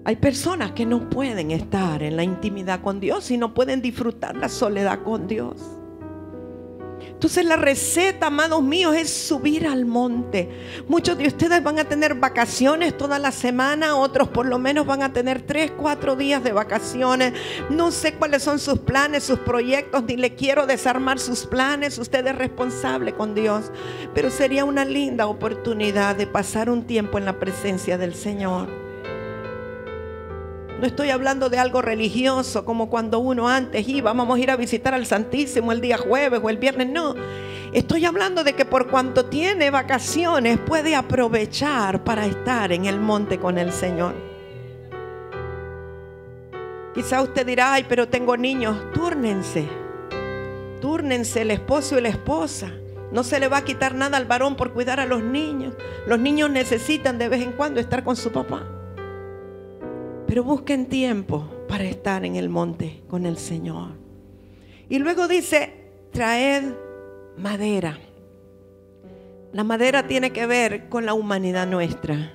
Hay personas que no pueden estar en la intimidad con Dios y no pueden disfrutar la soledad con Dios. Entonces la receta, amados míos, es subir al monte. Muchos de ustedes van a tener vacaciones toda la semana, otros por lo menos van a tener 3, 4 días de vacaciones. No sé cuáles son sus planes, sus proyectos, ni le quiero desarmar sus planes. Usted es responsable con Dios, pero sería una linda oportunidad de pasar un tiempo en la presencia del Señor. No estoy hablando de algo religioso como cuando uno antes iba, vamos a ir a visitar al Santísimo el día jueves o el viernes. No, estoy hablando de que por cuanto tiene vacaciones puede aprovechar para estar en el monte con el Señor. Quizá usted dirá, ay, pero tengo niños. Túrnense el esposo y la esposa. No se le va a quitar nada al varón por cuidar a los niños. Los niños necesitan de vez en cuando estar con su papá. Pero busquen tiempo para estar en el monte con el Señor. Y luego dice, traed madera. La madera tiene que ver con la humanidad nuestra.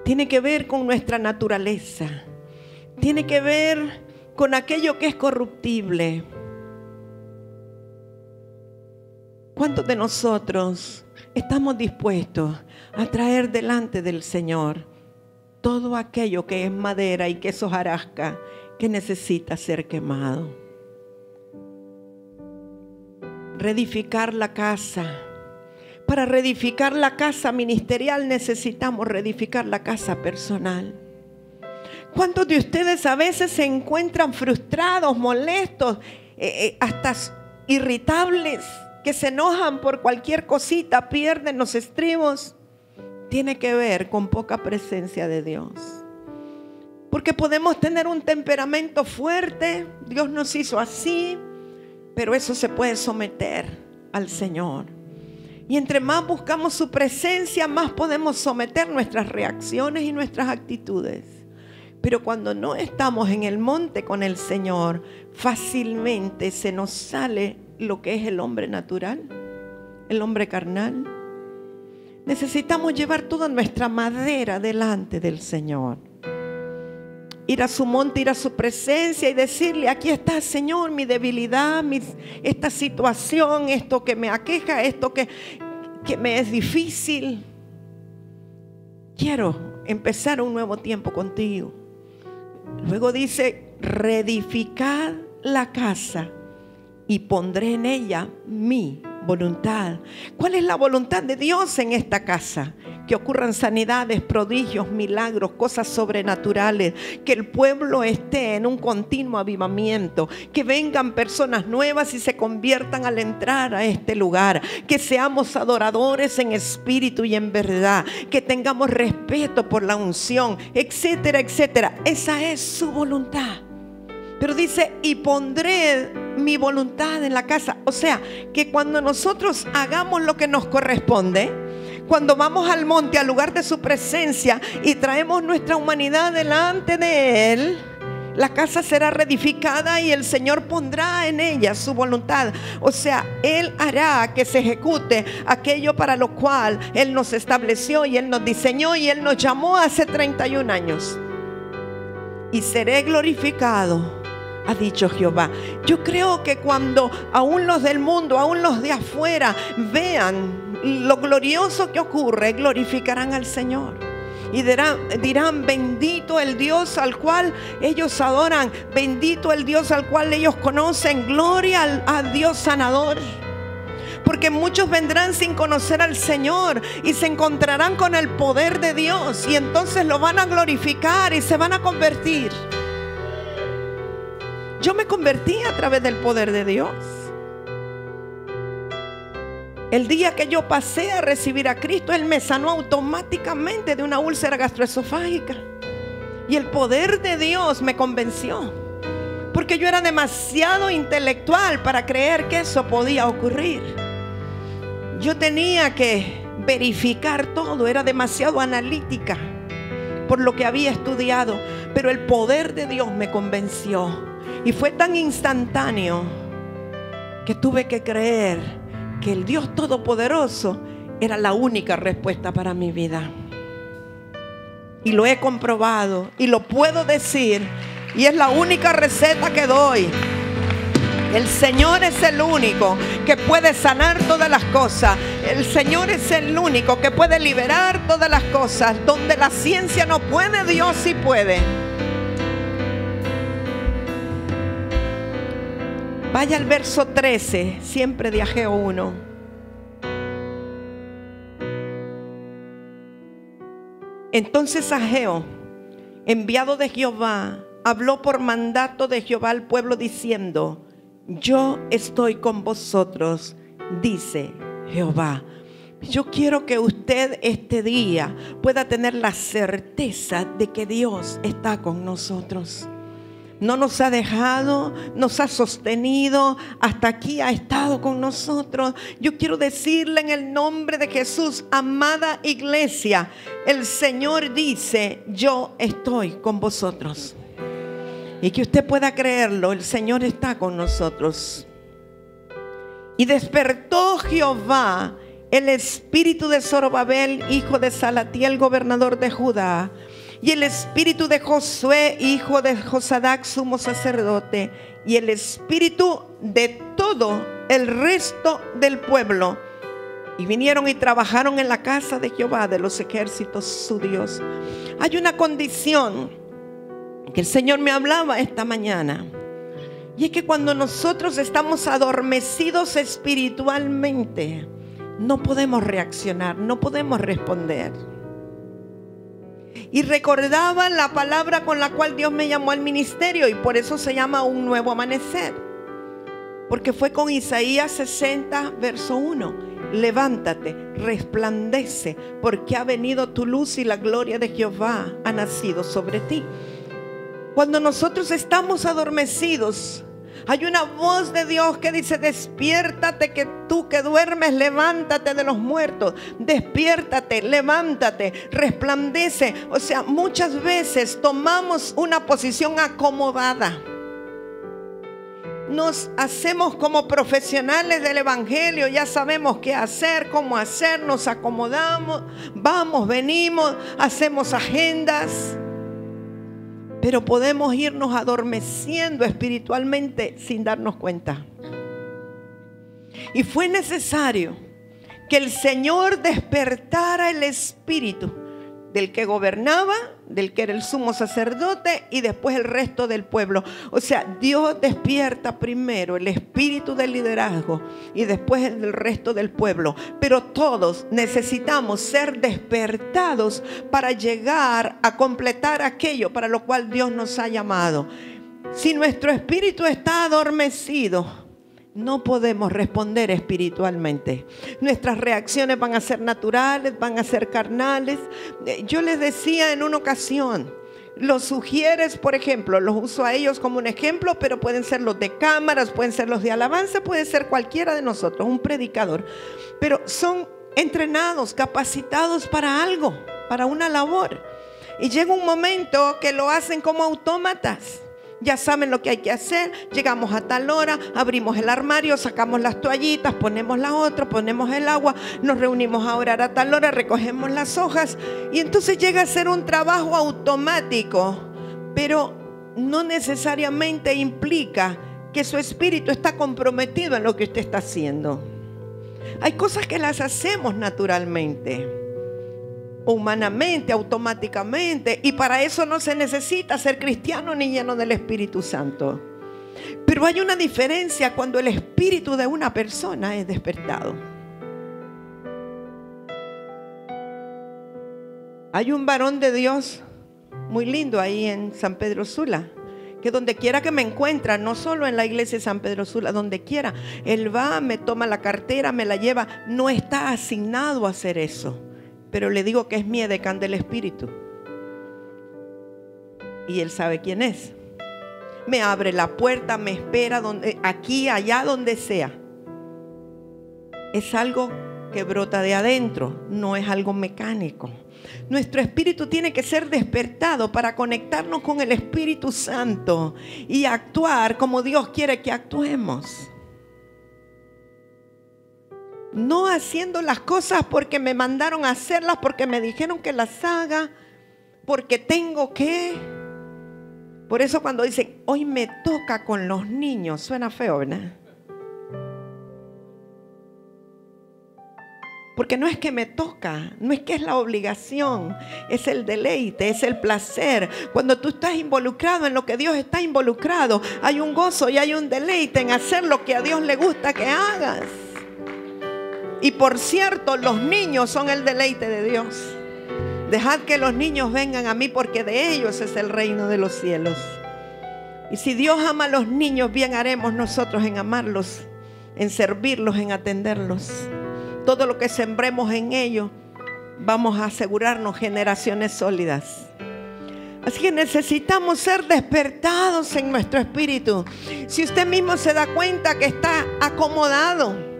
Tiene que ver con nuestra naturaleza. Tiene que ver con aquello que es corruptible. ¿Cuántos de nosotros estamos dispuestos a traer delante del Señor todo aquello que es madera y que es hojarasca que necesita ser quemado? Reedificar la casa. Para reedificar la casa ministerial necesitamos reedificar la casa personal. ¿Cuántos de ustedes a veces se encuentran frustrados, molestos, hasta irritables, que se enojan por cualquier cosita, pierden los estribos? Tiene que ver con poca presencia de Dios. Porque podemos tener un temperamento fuerte, Dios nos hizo así, pero eso se puede someter al Señor. Y entre más buscamos su presencia, más podemos someter nuestras reacciones y nuestras actitudes. Pero cuando no estamos en el monte con el Señor, fácilmente se nos sale lo que es el hombre natural, el hombre carnal. Necesitamos llevar toda nuestra madera delante del Señor. Ir a su monte, ir a su presencia y decirle, aquí está, Señor, mi debilidad, esta situación, esto que me aqueja, esto que me es difícil. Quiero empezar un nuevo tiempo contigo. Luego dice, reedificad la casa y pondré en ella mi voluntad. ¿Cuál es la voluntad de Dios en esta casa? Que ocurran sanidades, prodigios, milagros, cosas sobrenaturales, que el pueblo esté en un continuo avivamiento, que vengan personas nuevas y se conviertan al entrar a este lugar, que seamos adoradores en espíritu y en verdad, que tengamos respeto por la unción, etcétera, etcétera. Esa es su voluntad. Pero dice, y pondré mi voluntad en la casa. O sea, que cuando nosotros hagamos lo que nos corresponde, cuando vamos al monte, al lugar de su presencia, y traemos nuestra humanidad delante de Él, la casa será reedificada y el Señor pondrá en ella su voluntad. O sea, Él hará que se ejecute aquello para lo cual Él nos estableció y Él nos diseñó y Él nos llamó hace 31 años. Y seré glorificado, ha dicho Jehová. Yo creo que cuando aún los del mundo, aún los de afuera vean lo glorioso que ocurre, glorificarán al Señor y dirán, bendito el Dios al cual ellos adoran, bendito el Dios al cual ellos conocen, gloria a Dios sanador. Porque muchos vendrán sin conocer al Señor y se encontrarán con el poder de Dios y entonces lo van a glorificar y se van a convertir. Yo me convertí a través del poder de Dios. El día que yo pasé a recibir a Cristo, Él me sanó automáticamente de una úlcera gastroesofágica. Y el poder de Dios me convenció. Porque yo era demasiado intelectual para creer que eso podía ocurrir. Yo tenía que verificar todo, era demasiado analítica por lo que había estudiado. Pero el poder de Dios me convenció. Y fue tan instantáneo que tuve que creer que el Dios Todopoderoso era la única respuesta para mi vida. Y lo he comprobado y lo puedo decir. Y es la única receta que doy. El Señor es el único que puede sanar todas las cosas. El Señor es el único que puede liberar todas las cosas. Donde la ciencia no puede, Dios sí puede. Vaya al verso 13, siempre de Ageo 1. Entonces Ageo, enviado de Jehová, habló por mandato de Jehová al pueblo diciendo: yo estoy con vosotros, dice Jehová. Yo quiero que usted este día pueda tener la certeza de que Dios está con nosotros. No nos ha dejado, nos ha sostenido, hasta aquí ha estado con nosotros. Yo quiero decirle en el nombre de Jesús, amada iglesia, el Señor dice: yo estoy con vosotros. Y que usted pueda creerlo, el Señor está con nosotros. Y despertó Jehová el espíritu de Zorobabel, hijo de Salatiel, gobernador de Judá, y el espíritu de Josué, hijo de Josadac, sumo sacerdote, y el espíritu de todo el resto del pueblo. Y vinieron y trabajaron en la casa de Jehová de los ejércitos, su Dios. Hay una condición que el Señor me hablaba esta mañana, y es que cuando nosotros estamos adormecidos espiritualmente, no podemos reaccionar, no podemos responder. Y recordaba la palabra con la cual Dios me llamó al ministerio, y por eso se llama un nuevo amanecer, porque fue con Isaías 60 verso 1: levántate, resplandece, porque ha venido tu luz y la gloria de Jehová ha nacido sobre ti. Cuando nosotros estamos adormecidos, hay una voz de Dios que dice: despiértate, que tú que duermes, levántate de los muertos, despiértate, levántate, resplandece. O sea, muchas veces tomamos una posición acomodada. Nos hacemos como profesionales del evangelio, ya sabemos qué hacer, cómo hacer, nos acomodamos, vamos, venimos, hacemos agendas. Pero podemos irnos adormeciendo espiritualmente sin darnos cuenta. Y fue necesario que el Señor despertara el espíritu del que gobernaba, del que era el sumo sacerdote, y después el resto del pueblo. O sea, Dios despierta primero el espíritu del liderazgo y después el del resto del pueblo. Pero todos necesitamos ser despertados para llegar a completar aquello para lo cual Dios nos ha llamado. Si nuestro espíritu está adormecido, no podemos responder espiritualmente. Nuestras reacciones van a ser naturales, van a ser carnales. Yo les decía en una ocasión, los sugieres, por ejemplo, los uso a ellos como un ejemplo, pero pueden ser los de cámaras, pueden ser los de alabanza, puede ser cualquiera de nosotros, un predicador. Pero son entrenados, capacitados para algo, para una labor. Y llega un momento que lo hacen como autómatas. Ya saben lo que hay que hacer. Llegamos a tal hora, abrimos el armario, sacamos las toallitas, ponemos la otra, ponemos el agua, nos reunimos a orar a tal hora, recogemos las hojas. Y entonces llega a ser un trabajo automático, pero no necesariamente implica que su espíritu está comprometido en lo que usted está haciendo. Hay cosas que las hacemos naturalmente, humanamente, automáticamente, y para eso no se necesita ser cristiano ni lleno del Espíritu Santo. Pero hay una diferencia cuando el espíritu de una persona es despertado. Hay un varón de Dios muy lindo ahí en San Pedro Sula, que donde quiera que me encuentra, no solo en la iglesia de San Pedro Sula, donde quiera, él va, me toma la cartera, me la lleva. No está asignado a hacer eso, pero le digo que es mi edecán del espíritu, y él sabe quién es. Me abre la puerta, me espera aquí, allá, donde sea. Es algo que brota de adentro, no es algo mecánico. Nuestro espíritu tiene que ser despertado para conectarnos con el Espíritu Santo y actuar como Dios quiere que actuemos. No haciendo las cosas porque me mandaron a hacerlas, porque me dijeron que las haga, porque tengo que, Por eso cuando dicen, hoy me toca con los niños, suena feo, ¿verdad? Porque no es que me toca, no es que es la obligación, es el deleite, es el placer. Cuando tú estás involucrado en lo que Dios está involucrado, hay un gozo y hay un deleite en hacer lo que a Dios le gusta que hagas. Y por cierto, los niños son el deleite de Dios. Dejad que los niños vengan a mí, porque de ellos es el reino de los cielos. Y si Dios ama a los niños, bien haremos nosotros en amarlos, en servirlos, en atenderlos. Todo lo que sembremos en ellos, vamos a asegurarnos generaciones sólidas. Así que necesitamos ser despertados en nuestro espíritu. Si usted mismo se da cuenta que está acomodado,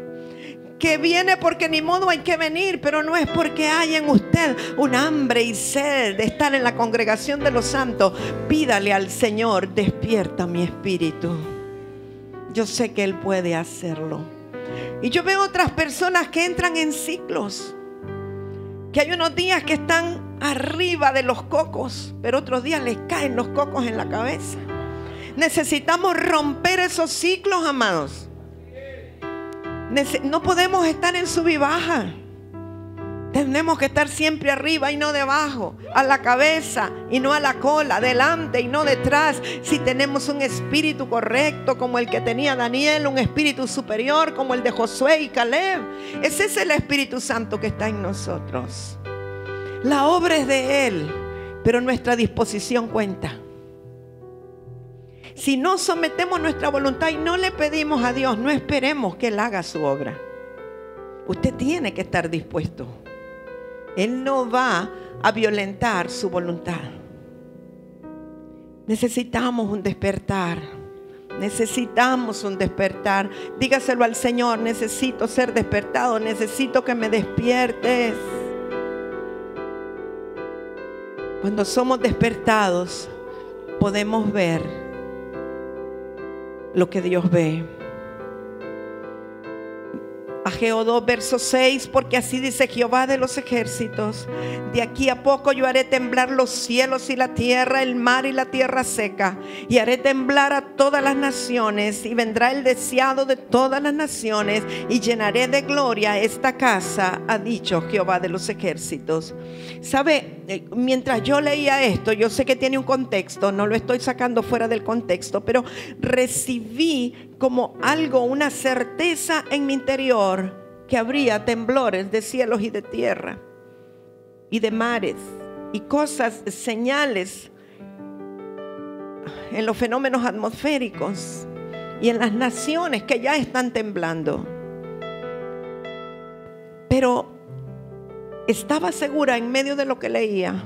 que viene porque ni modo hay que venir, pero no es porque hay en usted un hambre y sed de estar en la congregación de los santos, pídale al Señor, despierta mi espíritu. Yo sé que Él puede hacerlo. Y yo veo otras personas que entran en ciclos, que hay unos días que están arriba de los cocos, pero otros días les caen los cocos en la cabeza. Necesitamos romper esos ciclos, amados. No podemos estar en sub y baja. Tenemos que estar siempre arriba y no debajo, a la cabeza y no a la cola, delante y no detrás. Si tenemos un espíritu correcto como el que tenía Daniel, un espíritu superior como el de Josué y Caleb, ese es el Espíritu Santo que está en nosotros. La obra es de Él, pero nuestra disposición cuenta. Si no sometemos nuestra voluntad y no le pedimos a Dios, no esperemos que Él haga su obra. Usted tiene que estar dispuesto. Él no va a violentar su voluntad. Necesitamos un despertar. Necesitamos un despertar. Dígaselo al Señor: necesito ser despertado, necesito que me despiertes. Cuando somos despertados, podemos ver lo que Dios ve. Ageo 2, verso 6, porque así dice Jehová de los ejércitos: de aquí a poco yo haré temblar los cielos y la tierra, el mar y la tierra seca, y haré temblar a todas las naciones, y vendrá el deseado de todas las naciones, y llenaré de gloria esta casa, ha dicho Jehová de los ejércitos. ¿Sabe? Mientras yo leía esto, yo sé que tiene un contexto, no lo estoy sacando fuera del contexto, pero recibí como algo, una certeza en mi interior, que habría temblores de cielos y de tierra y de mares y cosas, señales en los fenómenos atmosféricos y en las naciones que ya están temblando. Pero estaba segura, en medio de lo que leía,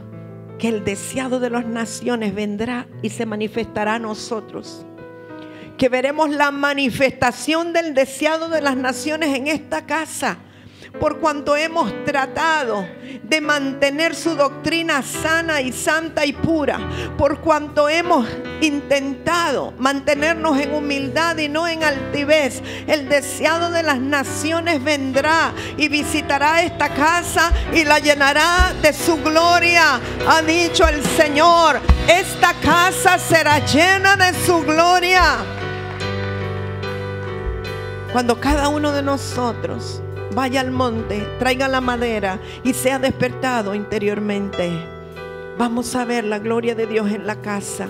que el deseado de las naciones vendrá y se manifestará a nosotros. Que veremos la manifestación del deseado de las naciones en esta casa, por cuanto hemos tratado de mantener su doctrina sana y santa y pura, por cuanto hemos intentado mantenernos en humildad y no en altivez. El deseado de las naciones vendrá y visitará esta casa y la llenará de su gloria, ha dicho el Señor. Esta casa será llena de su gloria. Cuando cada uno de nosotros vaya al monte, traiga la madera y sea despertado interiormente, vamos a ver la gloria de Dios en la casa.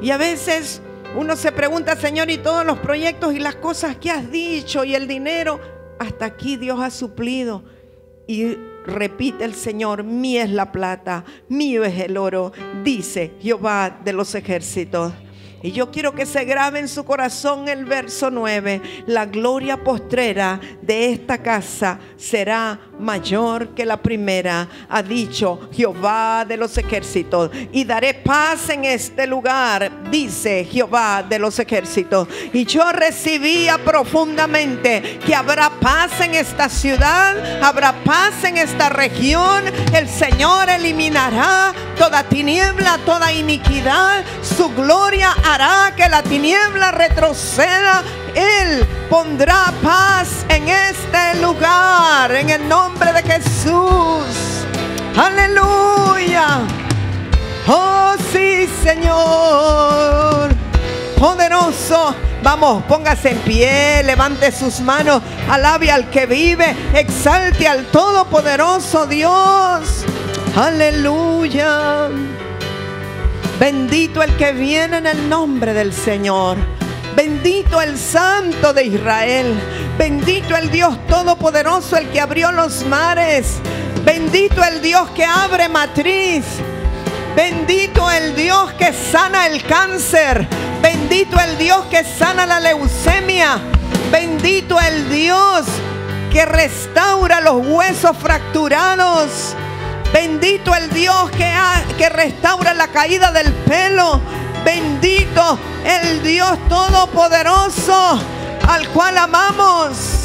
Y a veces uno se pregunta: Señor, y todos los proyectos y las cosas que has dicho y el dinero, hasta aquí Dios ha suplido. Y repite el Señor: mía es la plata, mío es el oro, dice Jehová de los ejércitos. Y yo quiero que se grabe en su corazón el verso 9. La gloria postrera de esta casa será mayor que la primera, ha dicho Jehová de los ejércitos. Y daré paz en este lugar, dice Jehová de los ejércitos. Y yo recibía profundamente que habrá paz en esta ciudad, habrá paz en esta región. El Señor eliminará toda tiniebla, toda iniquidad. Su gloria hará que la tiniebla retroceda. Él pondrá paz en este lugar, en el nombre de Jesús. Aleluya. Oh sí, Señor. poderoso. Vamos, póngase en pie, levante sus manos, alabe al que vive, exalte al todopoderoso Dios. Aleluya. Bendito el que viene en el nombre del Señor. Bendito el Santo de Israel. Bendito el Dios todopoderoso, el que abrió los mares. Bendito el Dios que abre matriz. Bendito el Dios que sana el cáncer. Bendito el Dios que sana la leucemia. Bendito el Dios que restaura los huesos fracturados. Bendito el Dios que restaura la caída del pelo. Bendito el Dios todopoderoso al cual amamos.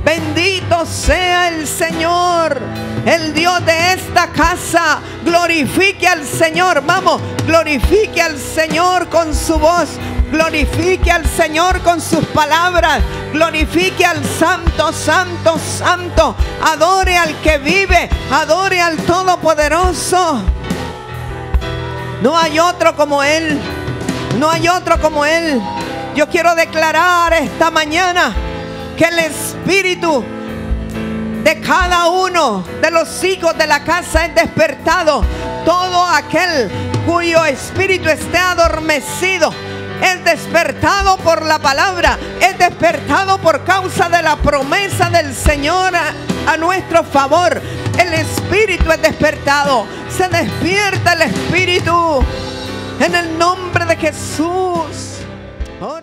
Bendito sea el Señor, el Dios de esta casa. Glorifique al Señor. Vamos, glorifique al Señor con su voz. Glorifique al Señor con sus palabras. Glorifique al Santo, Santo, Santo. Adore al que vive. Adore al Todopoderoso. No hay otro como Él. No hay otro como Él. Yo quiero declarar esta mañana que el espíritu de cada uno de los hijos de la casa es despertado. Todo aquel cuyo espíritu esté adormecido es despertado por la palabra, es despertado por causa de la promesa del Señor a nuestro favor. El espíritu es despertado. Se despierta el espíritu en el nombre de Jesús. Oh,